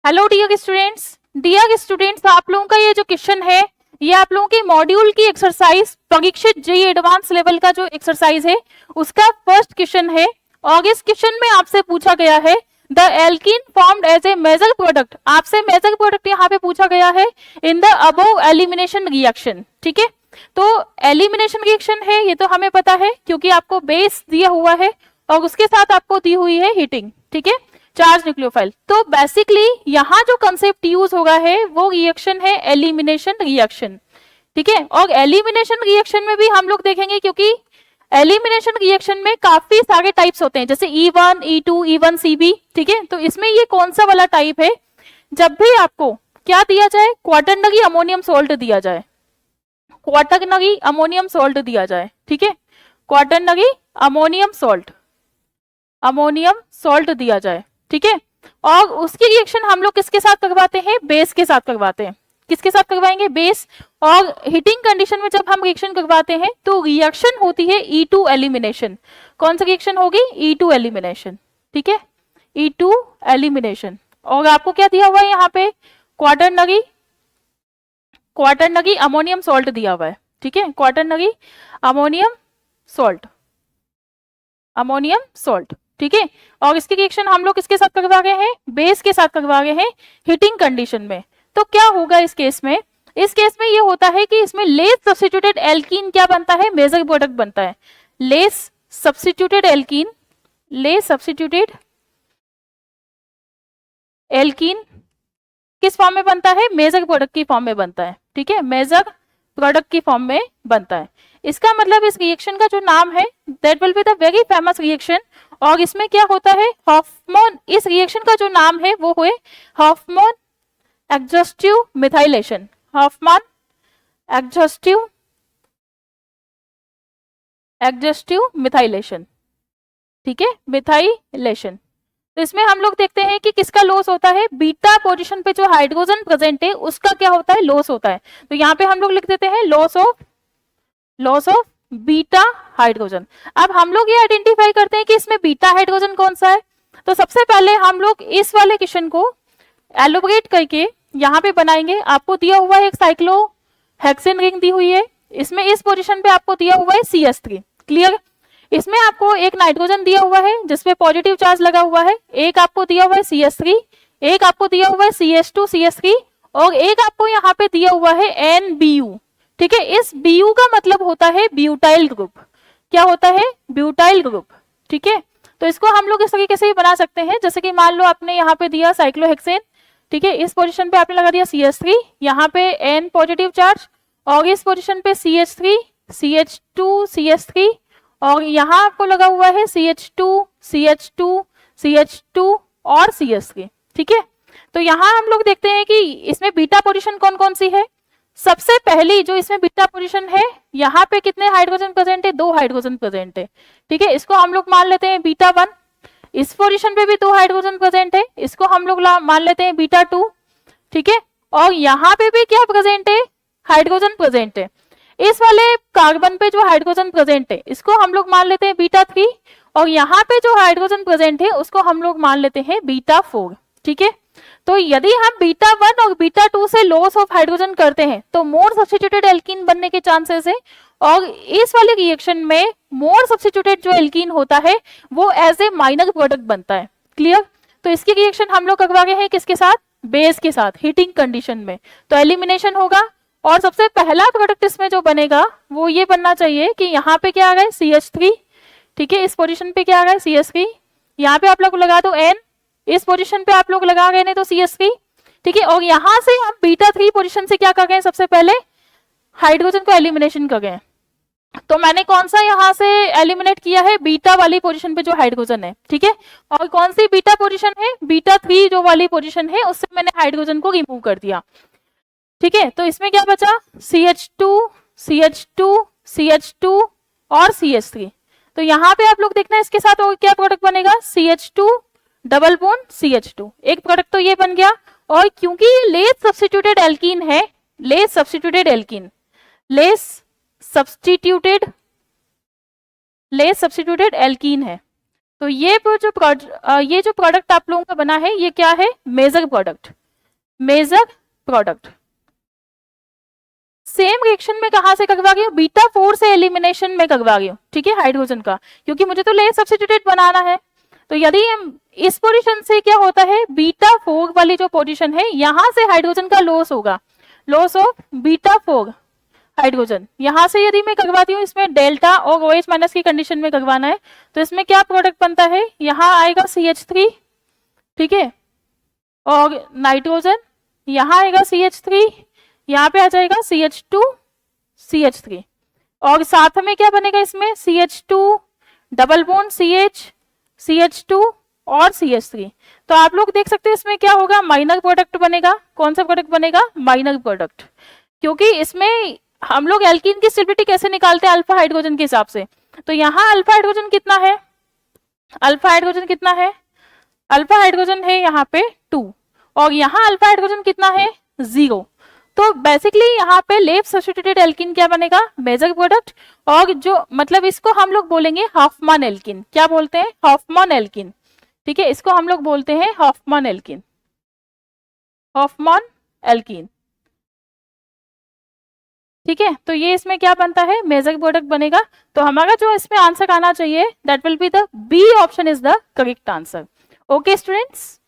Hello dear students, आप लोगों का ये जो क्वेश्चन है ये आप लोगों के मॉड्यूल की exercise Parikshit JEE advance level का जो एक्सरसाइज है उसका फर्स्ट क्वेश्चन है। और इस क्वेश्चन में आपसे पूछा गया है the alkene formed as a major product, आपसे मेजर प्रोडक्ट यहाँ पे पूछा गया है in the above elimination reaction. ठीक है, तो एलिमिनेशन रिएक्शन है ये तो हमें पता है क्योंकि आपको बेस दिया हुआ है और उसके साथ आपको दी हुई है हीटिंग। ठीक है, चार्ज न्यूक्लियोफाइल। तो बेसिकली यहाँ जो कंसेप्ट यूज होगा है वो रिएक्शन है एलिमिनेशन रिएक्शन। ठीक है, और एलिमिनेशन रिएक्शन में भी हम लोग देखेंगे क्योंकि एलिमिनेशन रिएक्शन में काफी सारे टाइप्स होते हैं जैसे E1, E2, E1CB। ठीक है, तो इसमें ये कौन सा वाला टाइप है, जब भी आपको क्या दिया जाए, क्वाटरनरी अमोनियम सोल्ट दिया जाए, क्वाटरनरी अमोनियम सोल्ट दिया जाए। ठीक है, क्वाटरनरी अमोनियम सोल्ट दिया जाए। ठीक है, और उसकी रिएक्शन हम लोग किसके साथ करवाते हैं, बेस के साथ करवाते हैं। किसके साथ करवाएंगे, बेस। और हीटिंग कंडीशन में जब हम रिएक्शन करवाते हैं तो रिएक्शन होती है E2 एलिमिनेशन। कौन सा रिएक्शन होगी, E2 एलिमिनेशन। ठीक है, E2 एलिमिनेशन। और आपको क्या दिया हुआ है यहाँ पे, क्वाटरनरी अमोनियम सॉल्ट दिया हुआ है। ठीक है, क्वाटरनरी अमोनियम सॉल्ट। ठीक है, और इसकी रिएक्शन हम लोग किसके साथ करवा रहे हैं, बेस के साथ करवा रहे हैं हीटिंग कंडीशन में। तो क्या होगा इस केस में, ये होता है कि इसमें लेस सब्स्टिट्यूटेड एल्कीन क्या बनता है, मेजर प्रोडक्ट बनता है। लेस सब्स्टिट्यूटेड एल्कीन किस फॉर्म में बनता है, मेजर प्रोडक्ट की फॉर्म में बनता है। ठीक है, मेजर प्रोडक्ट की फॉर्म में बनता है। इसका मतलब इस रिएक्शन का जो नाम है that will be the very famous reaction. और इसमें क्या होता है, हॉफमैन, इस रिएक्शन का जो नाम है वो है Hofmann exhaustive methylation. Hofmann exhaustive methylation. ठीक है, मिथाइलेशन। तो इसमें हम लोग देखते हैं कि किसका लॉस होता है, बीटा पोजीशन पे जो हाइड्रोजन प्रेजेंट है उसका क्या होता है, लॉस होता है। तो यहाँ पे हम लोग लिख देते हैं लॉस ऑफ बीटा हाइड्रोजन। अब हम लोग ये आइडेंटिफाई करते हैं कि इसमें बीटा हाइड्रोजन कौन सा है। तो सबसे पहले हम लोग इस वाले क्वेश्चन को एलोबरेट करके यहाँ पे बनाएंगे। आपको दिया हुआ है एक साइक्लोहेक्सेन रिंग दी हुई है, इसमें इस पोजीशन पे आपको दिया हुआ है CH3। क्लियर, इसमें आपको एक नाइट्रोजन दिया हुआ है जिसपे पॉजिटिव चार्ज लगा हुआ है, एक आपको दिया हुआ है CH3, एक आपको दिया हुआ है CH2 CH3 और एक आपको यहाँ पे दिया हुआ है NBU। ठीक है, इस Bu का मतलब होता है ब्यूटाइल ग्रुप। क्या होता है, ब्यूटाइल ग्रुप। ठीक है, तो इसको हम लोग इस तरीके से भी बना सकते हैं, जैसे कि मान लो आपने यहाँ पे दिया साइक्लोहेक्सेन। ठीक है, इस पोजीशन पे आपने लगा दिया CH3, यहाँ पे N पॉजिटिव चार्ज, और इस पोजीशन पे CH3 CH2 CH3 और यहाँ आपको लगा हुआ है CH2 और CH3। ठीक है, तो यहाँ हम लोग देखते हैं कि इसमें बीटा पोजीशन कौन कौन सी है। सबसे पहली जो इसमें बीटा पोजीशन है, यहाँ पे कितने हाइड्रोजन प्रेजेंट है, 2 हाइड्रोजन प्रेजेंट है। ठीक है, इसको हम लोग मान लेते हैं बीटा 1। इस पोजीशन पे भी 2 हाइड्रोजन प्रेजेंट है, इसको हम लोग मान लेते हैं बीटा 2। ठीक है, और यहाँ पे भी क्या प्रेजेंट है, हाइड्रोजन प्रेजेंट है। इस वाले कार्बन पे जो हाइड्रोजन प्रेजेंट है इसको हम लोग मान लेते हैं बीटा 3 और यहाँ पे जो हाइड्रोजन प्रेजेंट है उसको हम लोग मान लेते हैं बीटा 4। ठीक है, तो यदि हम बीटा 1 और बीटा 2 से लॉस ऑफ हाइड्रोजन करते हैं तो मोर सब्स्टिट्यूटेड एल्कीन बनने के चांसेस है। और इस वाले रिएक्शन में मोर सब्स्टिट्यूटेड जो एल्कीन होता है वो एज ए माइनर प्रोडक्ट बनता है। क्लियर, तो इसकी रिएक्शन हम लोग करवा रहे हैं किसके साथ, बेस के साथ हीटिंग कंडीशन में। तो एलिमिनेशन होगा और सबसे पहला प्रोडक्ट इसमें जो बनेगा वो ये बनना चाहिए कि यहाँ पे क्या आ गया, CH3। ठीक है, इस पोजीशन पे क्या आ गया, CH3, यहाँ पे आप लोग लगा दो N, इस पोजीशन पे आप लोग लगा गए नहीं तो CH3। ठीक है, और यहाँ से हम बीटा 3 पोजीशन से क्या कर गए, सबसे पहले हाइड्रोजन को एलिमिनेशन कर गए। तो मैंने कौन सा यहाँ से एलिमिनेट किया है, बीटा वाली पोजीशन पे जो हाइड्रोजन है। ठीक है, और कौन सी बीटा पोजीशन है, बीटा 3 जो वाली पोजीशन है उससे मैंने हाइड्रोजन को रिमूव कर दिया। ठीक है, तो इसमें क्या बचा, CH2 और CH3। तो यहाँ पे आप लोग देखना इसके साथ और क्या प्रोडक्ट बनेगा, CH2 डबल बॉन्ड CH2, एक प्रोडक्ट तो ये बन गया। और क्योंकि ये लेस सब्स्टिट्यूटेड एल्कीन है, लेस सब्स्टिट्यूटेड एल्कीन है, तो ये जो प्रोडक्ट आप लोगों का बना है ये क्या है, major product. Major product. Same reaction में कहां से करवा रही हूँ, बीटा 4 से एलिमिनेशन में करवा रही हूँ, ठीक है, हाइड्रोजन का, क्योंकि मुझे तो लेस सब्स्टिट्यूटेड बनाना है। तो यदि इस पोजीशन से क्या होता है, बीटा 4 वाली जो पोजीशन है यहां से हाइड्रोजन का लॉस होगा, लॉस ऑफ बीटा 4 हाइड्रोजन। यहां से यदि मैं करवाती हूँ, इसमें डेल्टा और OH माइनस की कंडीशन में करवाना है, तो इसमें क्या प्रोडक्ट बनता है, यहाँ आएगा CH3, ठीक है, और नाइट्रोजन, यहाँ आएगा CH3, यहाँ पे आ जाएगा CH2 CH3, और साथ में क्या बनेगा इसमें, CH2 double bond CH CH2 और CH3। तो आप लोग देख सकते हैं इसमें क्या होगा, माइनर प्रोडक्ट बनेगा। कौन सा प्रोडक्ट बनेगा, माइनर प्रोडक्ट, क्योंकि इसमें हम लोग एल्कीन की स्टेबिलिटी कैसे निकालते हैं, अल्फा हाइड्रोजन के हिसाब से। तो यहाँ अल्फा हाइड्रोजन कितना है, अल्फा हाइड्रोजन कितना है, अल्फा हाइड्रोजन है यहाँ पे 2, और यहाँ अल्फा हाइड्रोजन कितना है 0। तो बेसिकली यहाँ पे लेफ्ट सब्स्टिट्यूटेड एल्कीन क्या बनेगा, मेजर प्रोडक्ट, और जो मतलब इसको हम लोग बोलेंगे हॉफमैन एल्कीन। क्या बोलते हैं, हॉफमैन एल्कीन, ठीक है, इसको हम लोग बोलते हैं हॉफमैन एल्कीन, हॉफमैन एल्कीन, ठीक है। तो ये इसमें क्या बनता है, मेजर प्रोडक्ट बनेगा। तो हमारा जो इसमें आंसर आना चाहिए, that will be the B option is the correct answer. Okay students.